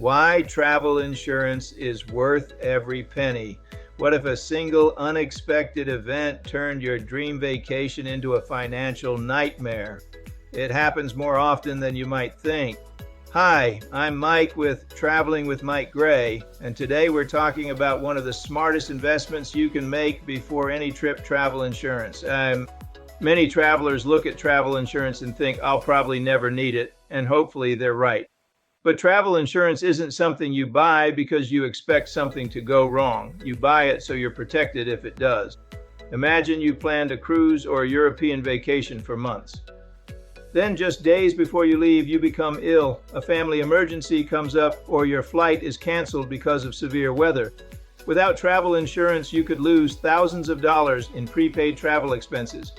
Why travel insurance is worth every penny. What if a single unexpected event turned your dream vacation into a financial nightmare? It happens more often than you might think. Hi, I'm Mike with Traveling with Mike Gray, and today we're talking about one of the smartest investments you can make before any trip: travel insurance. Many travelers look at travel insurance and think, I'll probably never need it, and hopefully they're right. But travel insurance isn't something you buy because you expect something to go wrong. You buy it so you're protected if it does. Imagine you planned a cruise or a European vacation for months. Then just days before you leave, you become ill, a family emergency comes up, or your flight is canceled because of severe weather. Without travel insurance, you could lose thousands of dollars in prepaid travel expenses.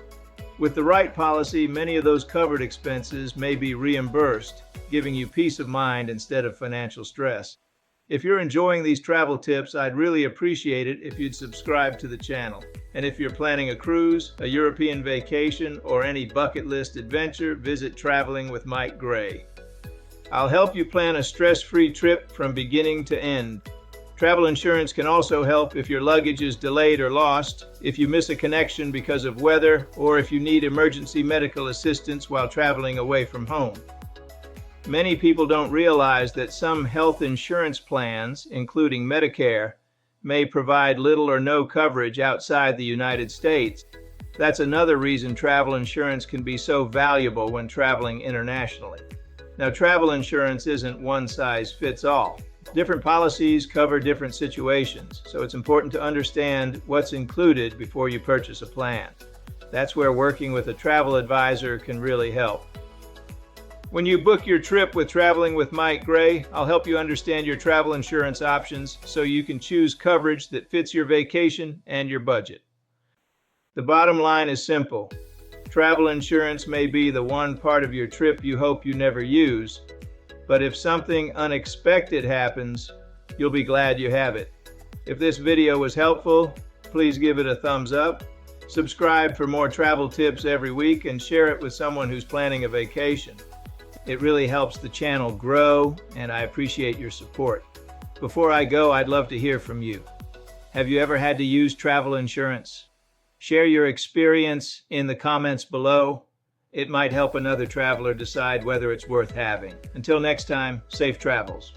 With the right policy, many of those covered expenses may be reimbursed, giving you peace of mind instead of financial stress. If you're enjoying these travel tips, I'd really appreciate it if you'd subscribe to the channel. And if you're planning a cruise, a European vacation, or any bucket list adventure, visit Traveling with Mike Gray. I'll help you plan a stress-free trip from beginning to end. Travel insurance can also help if your luggage is delayed or lost, if you miss a connection because of weather, or if you need emergency medical assistance while traveling away from home. Many people don't realize that some health insurance plans, including Medicare, may provide little or no coverage outside the United States. That's another reason travel insurance can be so valuable when traveling internationally. Now, travel insurance isn't one size fits all. Different policies cover different situations, so it's important to understand what's included before you purchase a plan. That's where working with a travel advisor can really help. When you book your trip with Traveling with Mike Gray, I'll help you understand your travel insurance options so you can choose coverage that fits your vacation and your budget. The bottom line is simple. Travel insurance may be the one part of your trip you hope you never use, but if something unexpected happens, you'll be glad you have it. If this video was helpful, please give it a thumbs up, subscribe for more travel tips every week, and share it with someone who's planning a vacation. It really helps the channel grow, and I appreciate your support. Before I go, I'd love to hear from you. Have you ever had to use travel insurance? Share your experience in the comments below. It might help another traveler decide whether it's worth having. Until next time, safe travels.